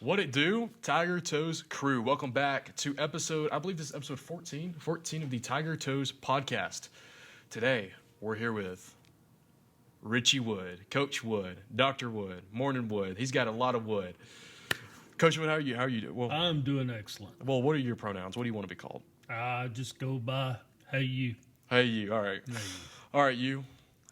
What it do, Tiger Toes crew? Welcome back to I believe this is episode 14 of the Tiger Toes podcast. Today, we're here with Richie Wood, Coach Wood, Dr. Wood, Morning Wood. He's got a lot of wood. Coach Wood, how are you doing? Well, I'm doing excellent. Well, what are your pronouns? What do you want to be called? I just go by, hey you. Hey you, all right. Hey you. All right, you.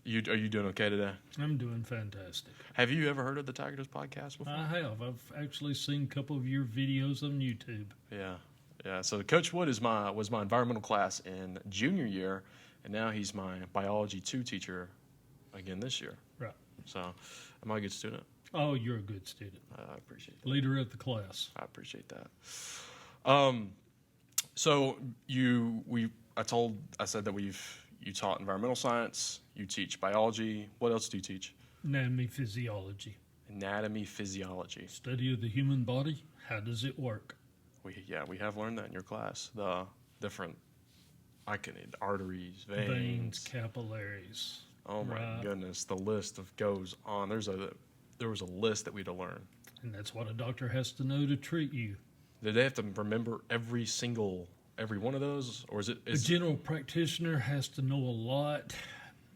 Are you doing okay today? I'm doing fantastic. Have you ever heard of the Tiger Toes podcast before? I have. I've actually seen a couple of your videos on YouTube. Yeah. So Coach Wood was my environmental class in junior year, and now he's my biology 2 teacher again this year. Right. So, am I a good student? Oh, you're a good student. I appreciate that. Leader of the class. I appreciate that. So I said that you taught environmental science, you teach biology. What else do you teach? Anatomy, physiology. Anatomy, physiology. Study of the human body. How does it work? We have learned that in your class. The different arteries, veins, capillaries. Oh my goodness, the list goes on. There was a list that we had to learn. And that's what a doctor has to know to treat you. Did they have to remember every one of those, or is it? A general practitioner has to know a lot.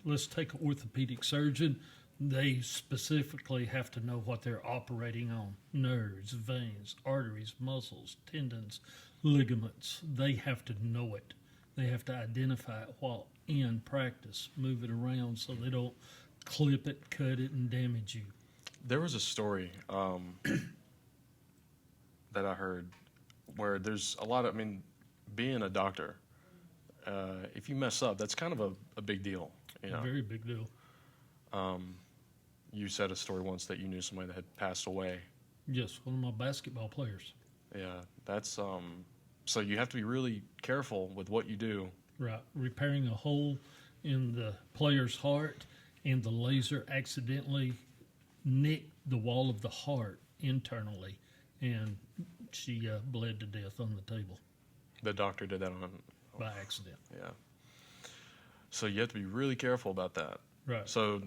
Let's take an orthopedic surgeon. They specifically have to know what they're operating on. Nerves, veins, arteries, muscles, tendons, ligaments. They have to know it. They have to identify it while in practice, move it around so they don't clip it, cut it, and damage you. There was a story that I heard where there's a lot of, being a doctor, if you mess up, that's kind of a big deal. You know? Very big deal. You said a story once that you knew somebody that had passed away. Yes, one of my basketball players. Yeah, that's so you have to be really careful with what you do. Right, repairing a hole in the player's heart, and the laser accidentally nicked the wall of the heart internally, and she bled to death on the table. The doctor did that by accident. Yeah. So you have to be really careful about that. Right. So,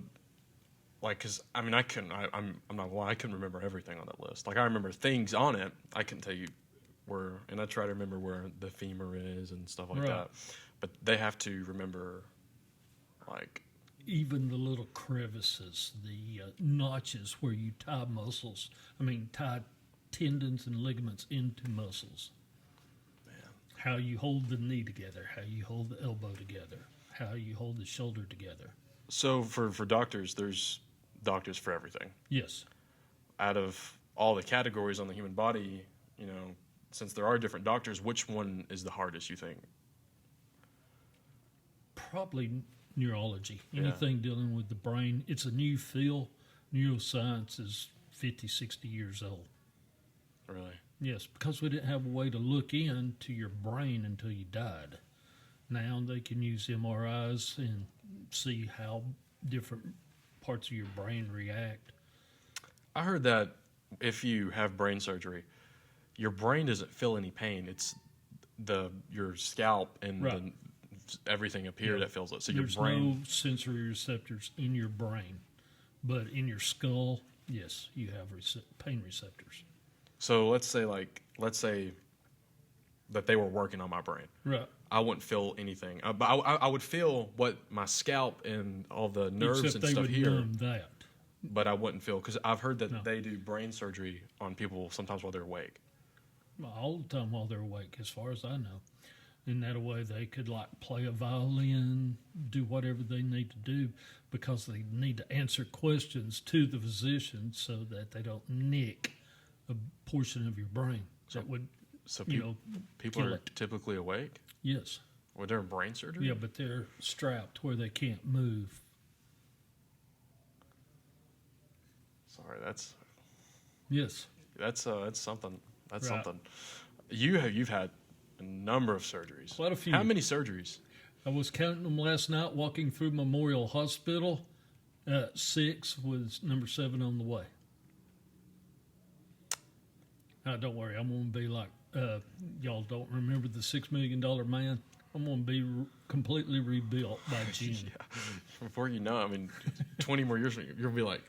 because I'm not gonna lie, I couldn't remember everything on that list. Like, I remember things on it. I couldn't tell you where, and I try to remember where the femur is and stuff like that. But they have to remember, even the little crevices, the notches where you tie tendons and ligaments into muscles. Man. How you hold the knee together, how you hold the elbow together, how you hold the shoulder together. So for doctors, there's doctors for everything. Yes. Out of all the categories on the human body, since there are different doctors, which one is the hardest, you think? Probably neurology. Anything dealing with the brain. It's a new field. Neuroscience is 50, 60 years old. Really? Yes, because we didn't have a way to look into your brain until you died. Now they can use MRIs and see how different parts of your brain react. I heard that if you have brain surgery, your brain doesn't feel any pain. It's your scalp and everything up here that feels it. So there's your brain, no sensory receptors in your brain, but in your skull, yes, you have pain receptors. So let's say that they were working on my brain. Right. I wouldn't feel anything. But I would feel what my scalp and all the nerves Except and stuff they would here. numb that. But I wouldn't feel, because I've heard that they do brain surgery on people sometimes while they're awake. All the time while they're awake, as far as I know. In that way, they could play a violin, do whatever they need to do, because they need to answer questions to the physician so that they don't nick a portion of your brain People are typically awake? Yes. Were they in brain surgery? Yeah, but they're strapped where they can't move. Sorry, that's... Yes. That's something. That's something. You've had a number of surgeries. Quite a few. How many surgeries? I was counting them last night walking through Memorial Hospital. 6 was number 7 on the way. Don't worry, I'm going to be like, y'all don't remember the $6 million man? I'm going to be completely rebuilt by June. Yeah. Before you know, 20 more years, you're going to be like,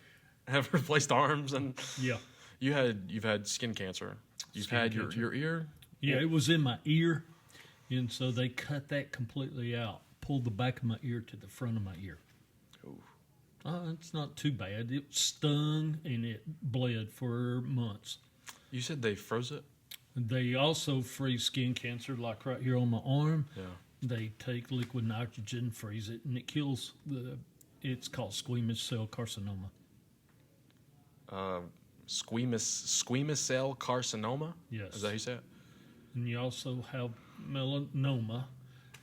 have replaced arms and... Yeah. You've had skin cancer. You've Skin had cancer. your ear. Yeah, it was in my ear, and so they cut that completely out. Pulled the back of my ear to the front of my ear. Ooh. It's not too bad. It stung and it bled for months. You said they froze it. They also freeze skin cancer, like right here on my arm. Yeah. They take liquid nitrogen, freeze it, and it kills it's called squamous cell carcinoma. Squamous cell carcinoma. Yes. Is that how you say it? And you also have melanoma,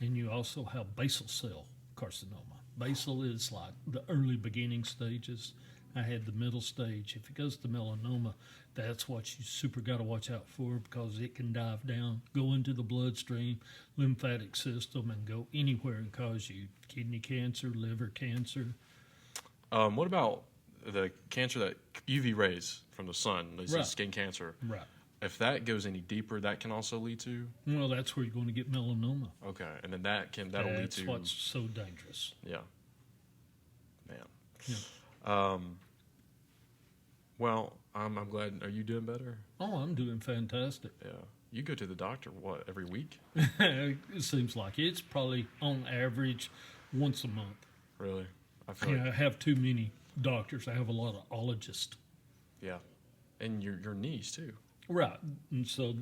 and you also have basal cell carcinoma. Basal is like the early beginning stages. I had the middle stage. If it goes to melanoma, that's what you super got to watch out for, because it can dive down, go into the bloodstream, lymphatic system, and go anywhere and cause you kidney cancer, liver cancer. What about the cancer that UV rays from the sun? This Right. is skin cancer. Right. If that goes any deeper, that can also lead to. Well, that's where you're going to get melanoma. Okay, and then that'll lead That's to. what's so dangerous. Yeah. Man. Yeah. Well, I'm glad. Are you doing better? Oh, I'm doing fantastic. Yeah. You go to the doctor every week? It seems like it's probably on average once a month. Really? I feel I have too many doctors. I have a lot of ologists. yeah. And your knees too. Right. And so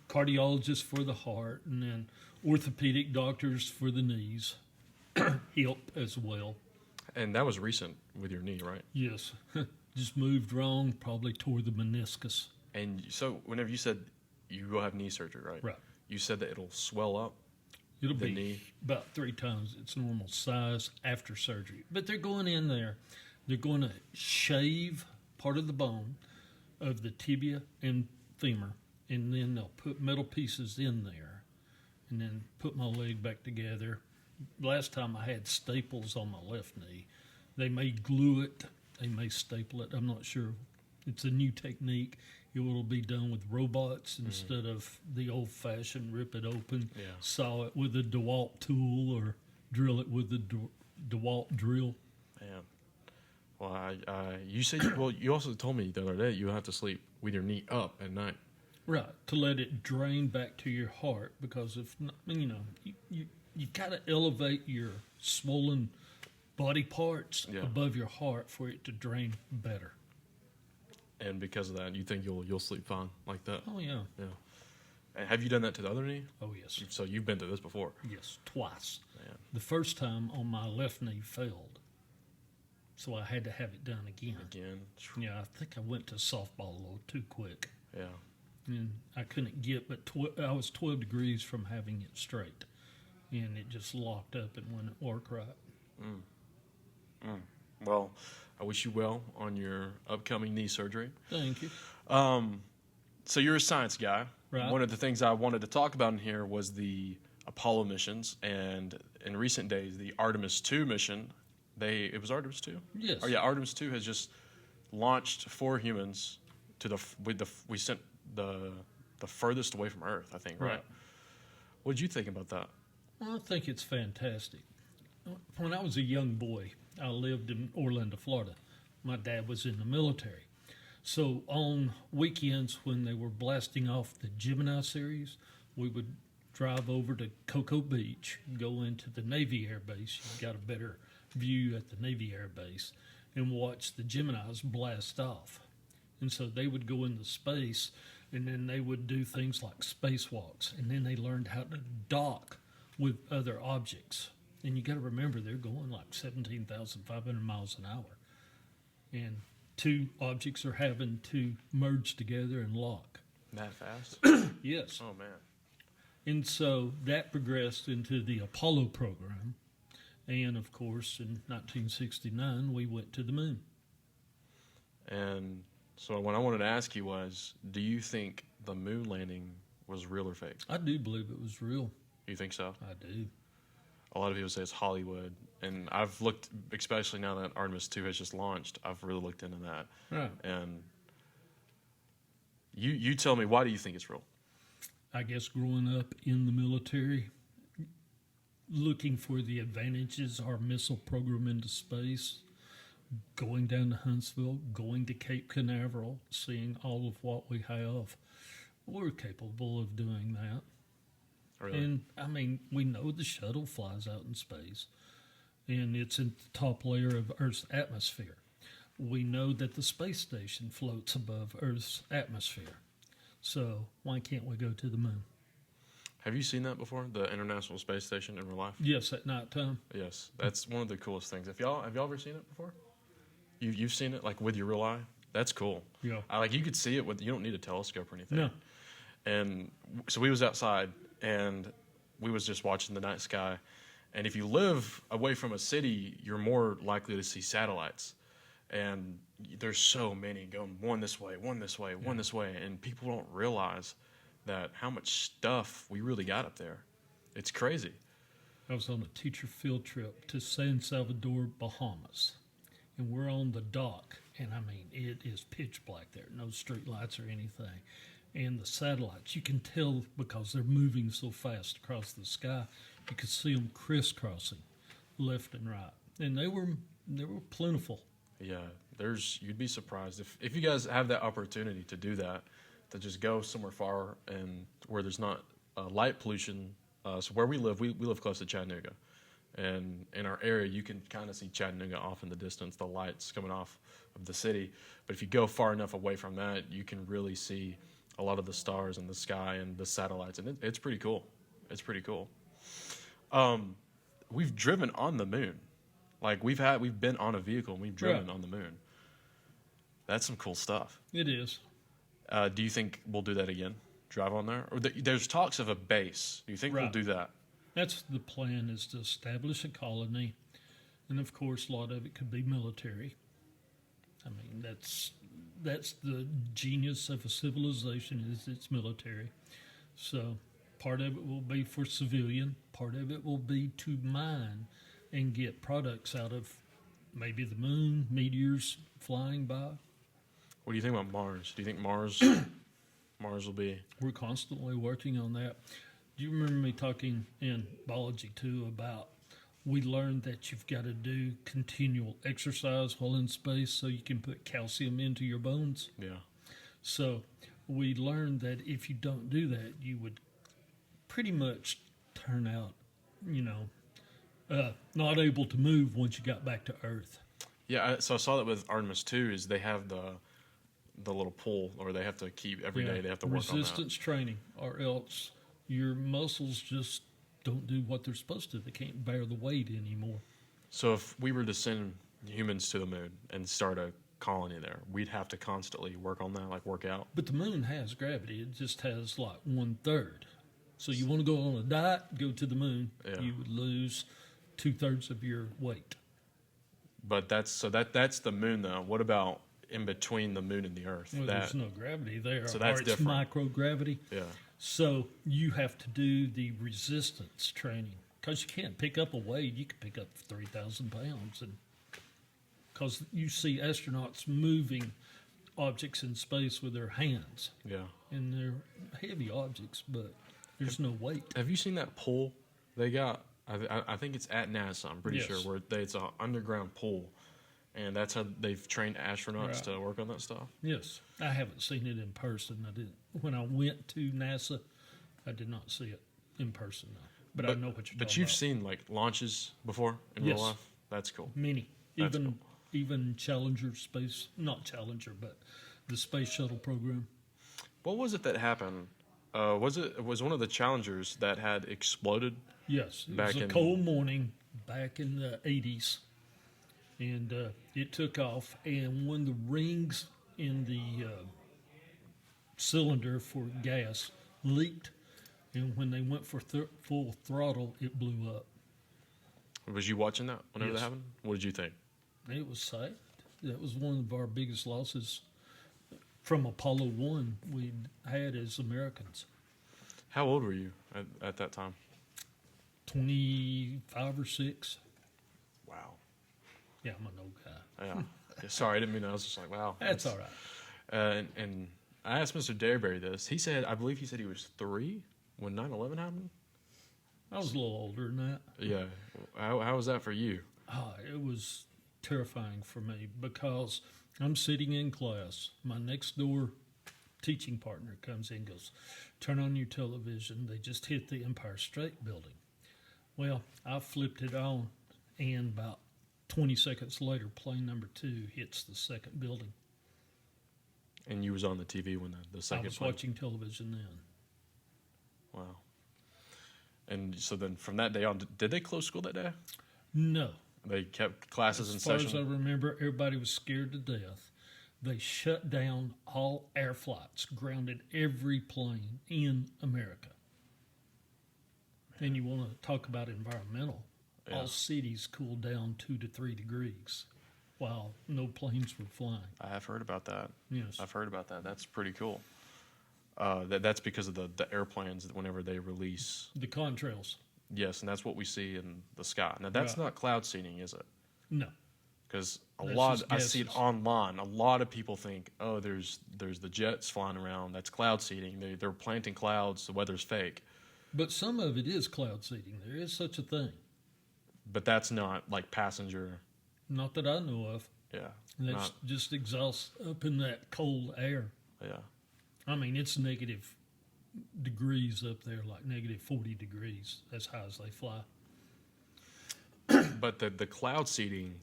cardiologists for the heart, and then orthopedic doctors for the knees, hip as well. And that was recent with your knee, right? Yes. Just moved wrong, probably tore the meniscus. And so whenever you said you will have knee surgery, right? Right. You said that it'll swell up. It'll The be knee. about 3 times its normal size after surgery. But they're going in there. They're going to shave part of the bone of the tibia and femur, and then they'll put metal pieces in there, and then put my leg back together. Last time I had staples on my left knee. They may glue it. They may staple it. I'm not sure. It's a new technique. It will be done with robots instead of the old-fashioned rip it open, Yeah. saw it with a DeWalt tool, or drill it with the DeWalt drill. Man. Well, you said well, you also told me the other day you have to sleep with your knee up at night. Right, to let it drain back to your heart, because if not, you got to elevate your swollen body parts Yeah. above your heart for it to drain better. And because of that, you think you'll sleep fine like that? Oh yeah, Yeah. And have you done that to the other knee? oh yes, So you've been through this before. yes, twice. Man. The first time on my left knee failed, so I had to have it done again. Again. Yeah, I think I went to softball a little too quick, Yeah. and I couldn't get. But I was 12 degrees from having it straight, and it just locked up and wouldn't work right. Well, I wish you well on your upcoming knee surgery. Thank you. So you're a science guy. Right. One of the things I wanted to talk about in here was the Apollo missions, and in recent days, the Artemis 2 mission. It was Artemis 2? Yes. Oh yeah, Artemis 2 has just launched 4 humans to we sent the furthest away from Earth, I think, right? What did you think about that? Well, I think it's fantastic. When I was a young boy, I lived in Orlando, Florida. My dad was in the military. So on weekends when they were blasting off the Gemini series, we would drive over to Cocoa Beach, go into the Navy Air Base. You got a better view at the Navy Air Base, and watch the Geminis blast off. And so they would go into space, and then they would do things like spacewalks, and then they learned how to dock with other objects. And you got to remember, they're going like 17,500 miles an hour. And 2 objects are having to merge together and lock. That fast? Yes. Oh man. And so that progressed into the Apollo program. And of course, in 1969, we went to the moon. And so what I wanted to ask you was, do you think the moon landing was real or fake? I do believe it was real. You think so? I do. A lot of people say it's Hollywood, and I've looked, especially now that Artemis 2 has just launched, I've really looked into that. Right. And you tell me, why do you think it's real? I guess growing up in the military, looking for the advantages our missile program into space, going down to Huntsville, going to Cape Canaveral, seeing all of what we have. We're capable of doing that. Really? And I mean, we know the shuttle flies out in space and it's in the top layer of Earth's atmosphere. We know that the space station floats above Earth's atmosphere. So why can't we go to the moon? Have you seen that before? The International Space Station in real life? Yes, at nighttime. Yes, that's one of the coolest things. Have y'all ever seen it before? You've seen it like with your real eye? That's cool. Yeah. Like you could see it with, you don't need a telescope or anything. No. And so we was outside and we was just watching the night sky. And if you live away from a city, you're more likely to see satellites. And there's so many going one this way, one this way, one this way, and people don't realize that how much stuff we really got up there. It's crazy. I was on a teacher field trip to San Salvador, Bahamas, and we're on the dock, and I mean, it is pitch black there, no street lights or anything. And the satellites, you can tell because they're moving so fast across the sky, you could see them crisscrossing left and right. And they were plentiful. Yeah, you'd be surprised if you guys have that opportunity to do that, to just go somewhere far and where there's not light pollution. So where we live close to Chattanooga, and in our area you can kind of see Chattanooga off in the distance, the lights coming off of the city. But if you go far enough away from that, you can really see a lot of the stars in the sky and the satellites, and it's pretty cool. It's pretty cool. We've driven on the moon. Like we've been on a vehicle and we've driven on the moon. That's some cool stuff. It is. Do you think we'll do that again? Drive on there? Or there's talks of a base. Do you think we'll do that? That's the plan, is to establish a colony. And of course, a lot of it could be military. I mean, that's the genius of a civilization, is its military. So part of it will be for civilian. Part of it will be to mine and get products out of maybe the moon, meteors flying by. What do you think about Mars? Do you think Mars will be? We're constantly working on that. Do you remember me talking in biology too about we learned that you've got to do continual exercise while in space so you can put calcium into your bones? Yeah. So we learned that if you don't do that, you would pretty much turn out, not able to move once you got back to Earth. Yeah, so I saw that with Artemis 2 is they have the little pull, or they have to keep every day. They have to work on that. Resistance training, or else your muscles just don't do what they're supposed to. They can't bear the weight anymore. So if we were to send humans to the moon and start a colony there, we'd have to constantly work on that, like work out. But the moon has gravity. It just has like 1/3. So you want to go on a diet, go to the moon. Yeah. You would lose 2/3 of your weight. But that's the moon, though. What about in between the moon and the Earth? Well, there's no gravity there. So that's or it's different. microgravity. Yeah. So you have to do the resistance training, because you can't pick up a weight. You can pick up 3,000 pounds, and because you see astronauts moving objects in space with their hands, Yeah. and they're heavy objects, but there's no weight. Have you seen that pool they got? I think it's at NASA, I'm pretty sure, where it's an underground pool. And that's how they've trained astronauts to work on that stuff. Yes. I haven't seen it in person. I didn't. When I went to NASA, I did not see it in person, though. But I know what you're talking about. But you've seen, like, launches before in real life? That's cool. Many. That's cool. Even Challenger space, not Challenger, but the space shuttle program. What was it that happened? Was one of the Challengers that had exploded? Yes. It was a cold morning back in the 80s. And it took off, and when the rings in the cylinder for gas leaked, and when they went for full throttle, it blew up. Was you watching that whenever Yes. that happened? What did you think? It was sad. That was one of our biggest losses from Apollo 1 we had as Americans. How old were you at that time? 25 or 6. Wow. Yeah, I'm an old guy. Yeah. Sorry, I didn't mean that. I was just like, wow. That's all right. And I asked Mr. Derryberry this. I believe he said he was 3 when 9/11 happened. I was a little older than that. Yeah. How was that for you? It was terrifying for me because I'm sitting in class. My next door teaching partner comes in and goes, turn on your television. They just hit the Empire State Building. Well, I flipped it on, and about 20 seconds later, plane number 2 hits the second building. And you was on the TV when the second I was plane. watching television then. Wow. And so then from that day on, did they close school that day? No. They kept classes in As far as I session? remember, everybody was scared to death. They shut down all air flights, grounded every plane in America. And you want to talk about environmental. Yeah. All cities cooled down 2 to 3 degrees while no planes were flying. I have heard about that. Yes. I've heard about that. That's pretty cool. That's because of the airplanes whenever they release. The contrails. Yes, and that's what we see in the sky. Now, that's Right. not cloud seeding, is it? No. Because That's just I see it gases. online. A lot of people think, oh, there's the jets flying around. That's cloud seeding. They're planting clouds. The weather's fake. But some of it is cloud seeding. There is such a thing. But that's not like passenger. Not that I know of. Yeah. That's Not, just exhaust up in that cold air. yeah. I mean, it's negative degrees up there, like negative 40 degrees, as high as they fly. But the cloud seeding,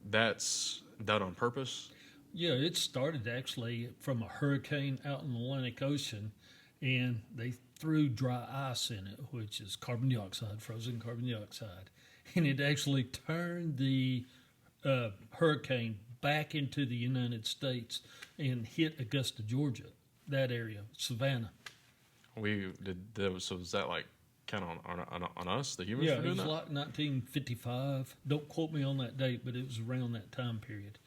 that's done on purpose. Yeah, it started actually from a hurricane out in the Atlantic Ocean, and they threw dry ice in it, which is carbon dioxide, frozen carbon dioxide. And it actually turned the hurricane back into the United States and hit Augusta, Georgia, that area, Savannah. We did. So was that like kind of on us, the humans, Yeah, for it doing was that? like 1955. Don't quote me on that date, but it was around that time period.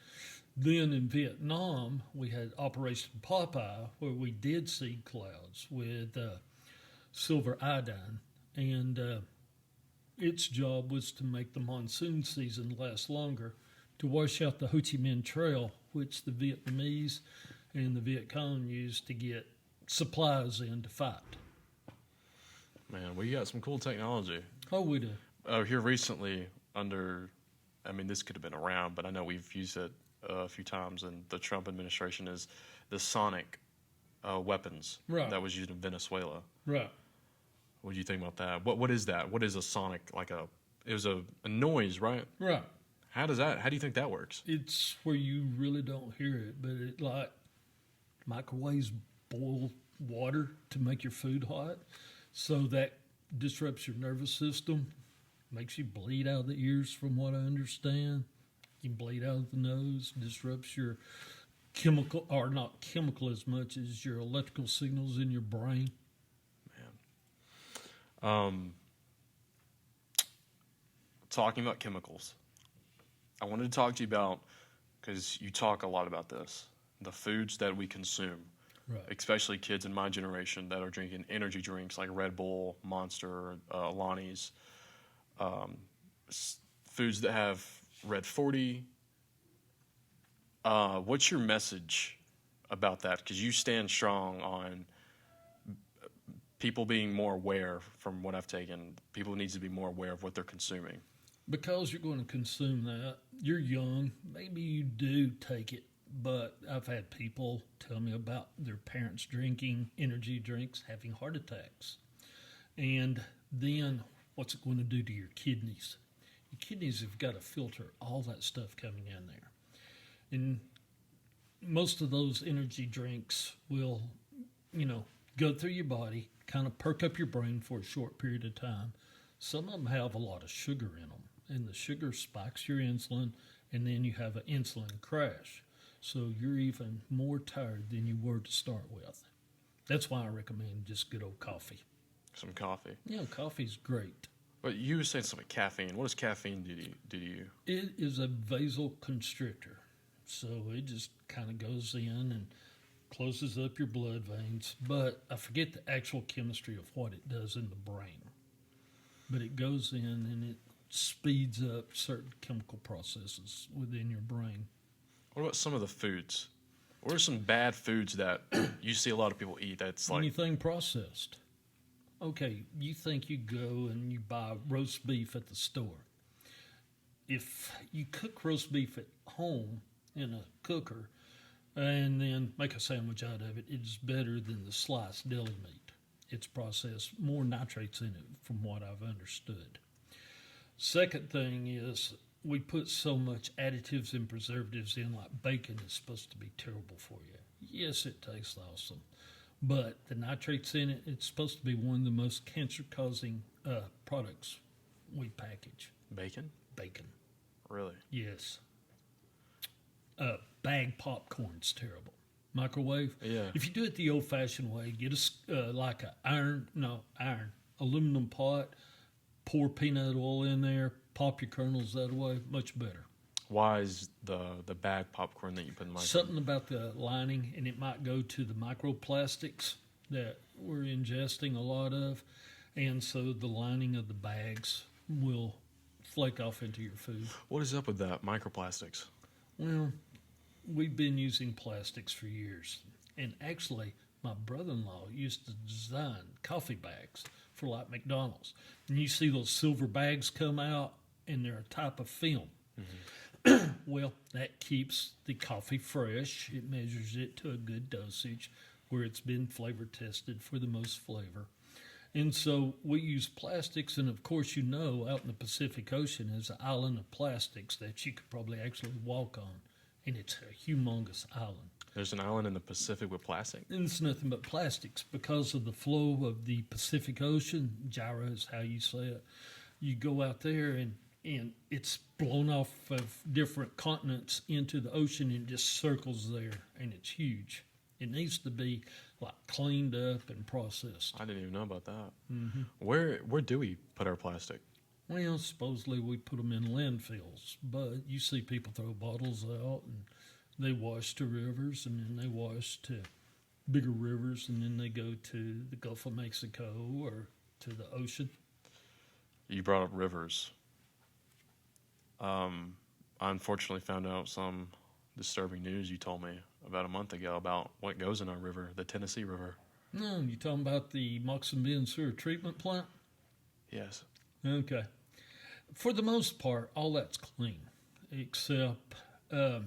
Then in Vietnam, we had Operation Popeye, where we did see clouds with silver iodine, and its job was to make the monsoon season last longer, to wash out the Ho Chi Minh Trail, which the Vietnamese and the Viet Cong used to get supplies in to fight. Man, we got some cool technology. Oh, we do. Here recently, this could have been around, but I know we've used it a few times in the Trump administration, is the sonic weapons Right. that was used in Venezuela. Right. What do you think about that? What is that? What is a sonic, it was a noise, right? Right. How do you think that works? It's where you really don't hear it, but it like microwaves boil water to make your food hot. So that disrupts your nervous system, makes you bleed out of the ears, from what I understand. You can bleed out of the nose, disrupts your chemical, or not chemical as much as your electrical signals in your brain. Talking about chemicals, I wanted to talk to you about, because you talk a lot about this, the foods that we consume, Right. especially kids in my generation that are drinking energy drinks like Red Bull, Monster, Alani's, foods that have Red 40. What's your message about that? Because you stand strong on people being more aware. From what I've taken, people need to be more aware of what they're consuming. Because you're going to consume that, you're young, maybe you do take it, but I've had people tell me about their parents drinking energy drinks, having heart attacks. And then what's it going to do to your kidneys? Your kidneys have got to filter all that stuff coming in there. And most of those energy drinks will, go through your body, kind of perk up your brain for a short period of time. Some of them have a lot of sugar in them, and the sugar spikes your insulin, and then you have an insulin crash. So you're even more tired than you were to start with. That's why I recommend just good old coffee. Some coffee. Yeah, coffee's great. But you were saying something caffeine. What does caffeine do to you? It is a vasoconstrictor. So it just kind of goes in and closes up your blood veins. But I forget the actual chemistry of what it does in the brain. But it goes in and it speeds up certain chemical processes within your brain. What about some of the foods? What are some bad foods that you see a lot of people eat that's like... Anything processed. Okay, you think you go and you buy roast beef at the store. if you cook roast beef at home in a cooker and then make a sandwich out of it, it's better than the sliced deli meat. It's processed, more nitrates in it, from what I've understood. Second thing is we put so much additives and preservatives in, like bacon is supposed to be terrible for you. Yes, it tastes awesome, but the nitrates in it, it's supposed to be one of the most cancer-causing products we package. Bacon? Bacon. Really? Yes. Bag popcorn's terrible. Microwave? Yeah. If you do it the old-fashioned way, get like an aluminum pot, pour peanut oil in there, pop your kernels that way, much better. Why is the bag popcorn that you put in the microwave? Something about the lining, and it might go to the microplastics that we're ingesting a lot of, and so the lining of the bags will flake off into your food. What is up with that, microplastics? Well, we've been using plastics for years, and actually, my brother-in-law used to design coffee bags for like McDonald's, and you see those silver bags come out, and they're a type of film. Mm-hmm. Well, that keeps the coffee fresh. It measures it to a good dosage where it's been flavor tested for the most flavor. And so we use plastics, and of course, you know, out in the Pacific Ocean is an island of plastics that you could probably actually walk on, and it's a humongous island. There's an island in the Pacific with plastic? And it's nothing but plastics because of the flow of the Pacific Ocean. Gyra is how you say it. You go out there, and it's blown off of different continents into the ocean and just circles there, and it's huge. It needs to be like cleaned up and processed. I didn't even know about that. Mm-hmm. Where do we put our plastic? Well, supposedly we put them in landfills, but you see people throw bottles out, and they wash to rivers, and then they wash to bigger rivers, and then they go to the Gulf of Mexico or to the ocean. You brought up rivers. I unfortunately found out some disturbing news you told me about a month ago about what goes in our river, the Tennessee River. No, you talking about the Moxon Bend sewer treatment plant? Yes. Okay. For the most part, all that's clean, except the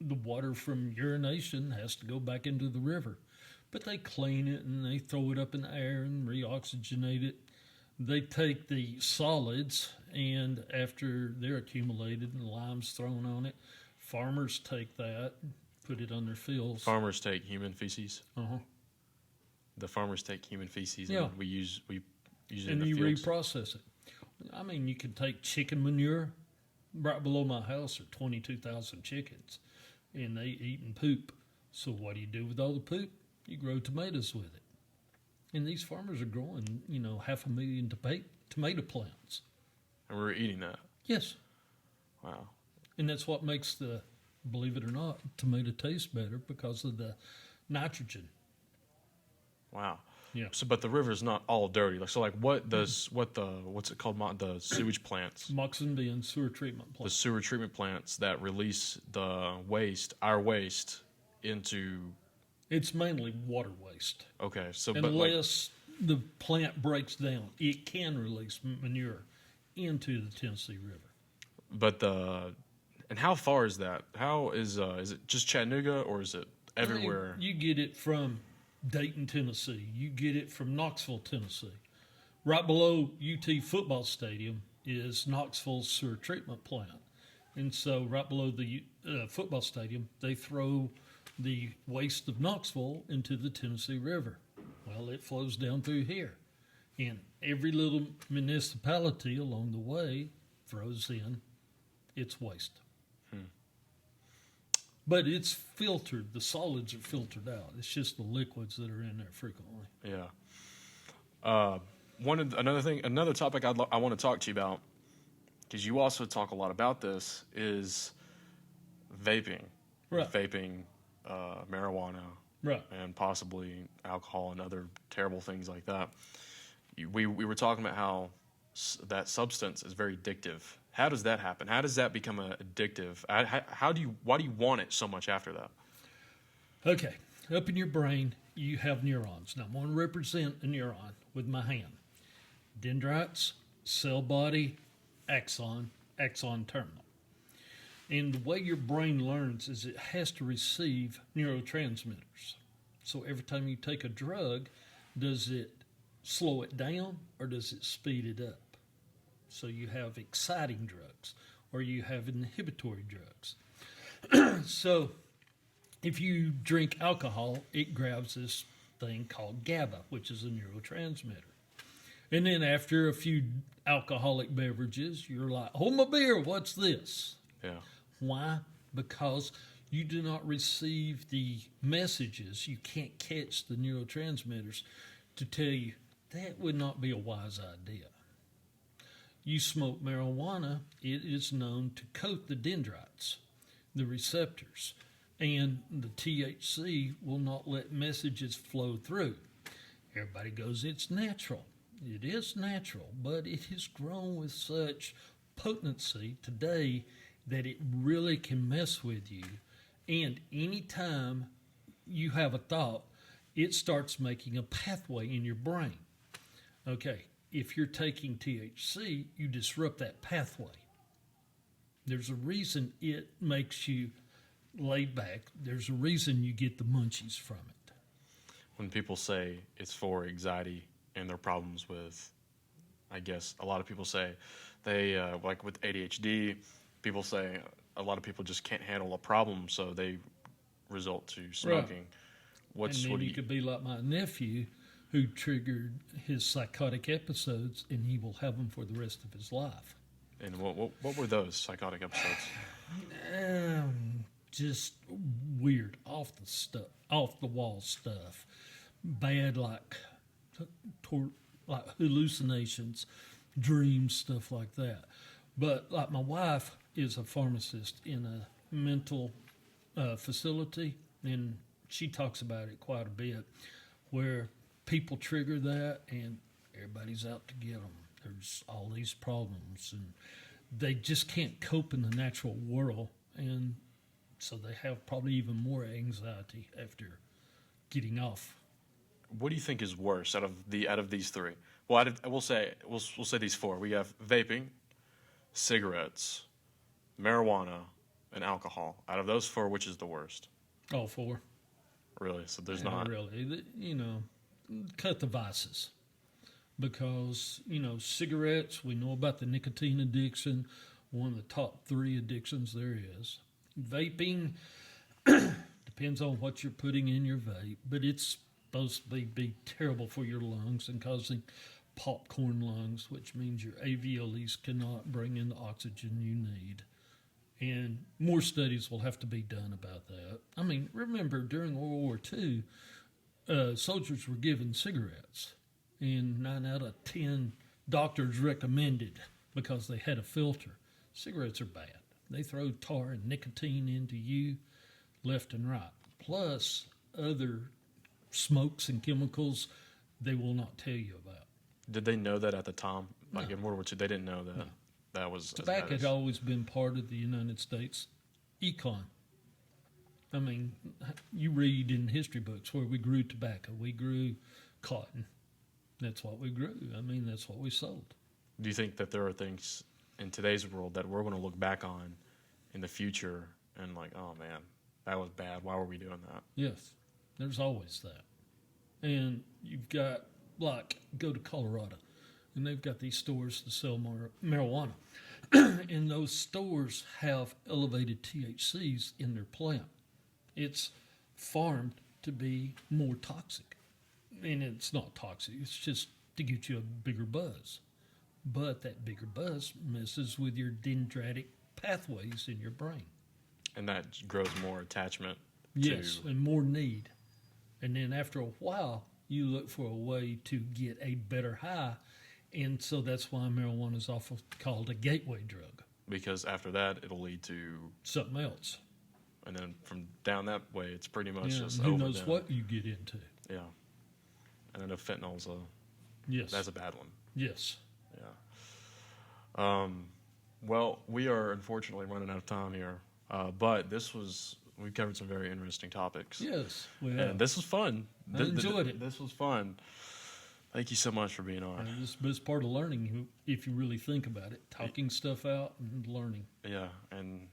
water from urination has to go back into the river. But they clean it, and they throw it up in the air and reoxygenate it. They take the solids, and after they're accumulated and lime's thrown on it, farmers take that, put it on their fields. Farmers take human feces. Uh-huh. The farmers take human feces, Yeah. and we use it And in the you fields. reprocess it. I mean, you can take chicken manure. Right below my house are 22,000 chickens, and they eat and poop. So what do you do with all the poop? You grow tomatoes with it. And these farmers are growing, 500,000 tomato plants. And we're eating that. Yes. Wow. And that's what makes believe it or not, tomato taste better because of the nitrogen. Wow. Yeah. So, but the river's not all dirty. What's it called? The sewage plants. Moxon Bend sewer treatment The plant. sewer treatment plants that release the waste, our waste, into. It's mainly water waste. Okay. So, Unless the plant breaks down, it can release manure into the Tennessee River. And how far is that? How is it just Chattanooga, or is it everywhere? You get it from Dayton, Tennessee. You get it from Knoxville, Tennessee. Right below UT football stadium is Knoxville's sewer treatment plant. And so right below the football stadium, they throw the waste of Knoxville into the Tennessee River. Well, it flows down through here. And every little municipality along the way throws in its waste. But it's filtered. The solids are filtered out. It's just the liquids that are in there frequently. Yeah. Another topic I want to talk to you about, because you also talk a lot about this, is vaping. Right. Vaping, marijuana, Right. and possibly alcohol and other terrible things like that. We were talking about how that substance is very addictive. How does that happen? How does that become addictive? Why do you want it so much after that? Okay. Up in your brain, you have neurons. Now, I'm going to represent a neuron with my hand. Dendrites, cell body, axon, axon terminal. And the way your brain learns is it has to receive neurotransmitters. So every time you take a drug, does it slow it down or does it speed it up? So you have exciting drugs or you have inhibitory drugs. So if you drink alcohol, it grabs this thing called GABA, which is a neurotransmitter. And then after a few alcoholic beverages, you're like, hold my beer, what's this? Yeah. Why? Because you do not receive the messages. You can't catch the neurotransmitters to tell you that would not be a wise idea. You smoke marijuana, it is known to coat the dendrites, the receptors, and the THC will not let messages flow through. Everybody goes, it's natural. It is natural, but it has grown with such potency today that it really can mess with you. And anytime you have a thought, it starts making a pathway in your brain. Okay, if you're taking THC, you disrupt that pathway. There's a reason it makes you laid back. There's a reason you get the munchies from it. When people say it's for anxiety and their problems with, I guess, a lot of people say they, like with ADHD, people say a lot of people just can't handle a problem, so they resort to smoking. Right. And then you could be like my nephew who triggered his psychotic episodes, and he will have them for the rest of his life. And what were those psychotic episodes? Just weird, off the wall stuff, bad like hallucinations, dreams, stuff like that. But like my wife is a pharmacist in a mental facility, and she talks about it quite a bit, where people trigger that and everybody's out to get them. There's all these problems, and they just can't cope in the natural world, and so they have probably even more anxiety after getting off. What do you think is worse out of these three? Well, we'll say these four. We have vaping, cigarettes, marijuana, and alcohol. Out of those four, which is the worst? All four. Really? So there's not really. Cut the vices. Because, cigarettes, we know about the nicotine addiction, one of the top 3 addictions there is. Vaping, depends on what you're putting in your vape, but it's supposed to be terrible for your lungs and causing popcorn lungs, which means your alveoli cannot bring in the oxygen you need. And more studies will have to be done about that. I mean, remember, during World War II, soldiers were given cigarettes, and 9 out of 10 doctors recommended because they had a filter. Cigarettes are bad. They throw tar and nicotine into you left and right, plus other smokes and chemicals they will not tell you about. Did they know that at the time? Like No. in World War II, they didn't know that. No. That was Tobacco had always been part of the United States econ. I mean, you read in history books where we grew tobacco, we grew cotton. That's what we grew. I mean, that's what we sold. Do you think that there are things in today's world that we're going to look back on in the future and like, oh man, that was bad. Why were we doing that? Yes, there's always that. And you've got, like, go to Colorado, and they've got these stores to sell marijuana. And those stores have elevated THCs in their plant. It's farmed to be more toxic. And it's not toxic, it's just to get you a bigger buzz. But that bigger buzz messes with your dendritic pathways in your brain. And that grows more attachment Yes, and more need. And then after a while, you look for a way to get a better high. And so that's why marijuana is often called a gateway drug. Because after that, it'll lead to something else. And then from down that way, it's pretty much just who over knows then. what you get into. Yeah. And I know fentanyl's Yes. that's a bad one. Yes. Yeah. Well, we are unfortunately running out of time here. But we covered some very interesting topics. Yes. We have. And this was fun. I enjoyed it. This was fun. Thank you so much for being on. This is the best part of learning, if you really think about it. Talking stuff out and learning. Yeah, and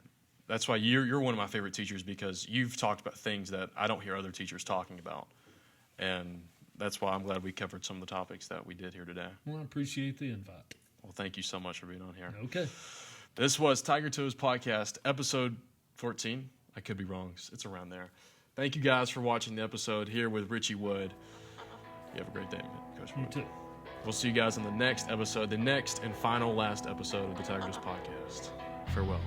that's why you're one of my favorite teachers, because you've talked about things that I don't hear other teachers talking about. And that's why I'm glad we covered some of the topics that we did here today. Well, I appreciate the invite. Well, thank you so much for being on here. Okay. This was Tiger Toes Podcast, episode 14. I could be wrong. It's around there. Thank you guys for watching the episode here with Richie Wood. You have a great day, Coach Wood. You too. We'll see you guys in the next episode, the next and final last episode of the Tiger Toes Podcast. Farewell.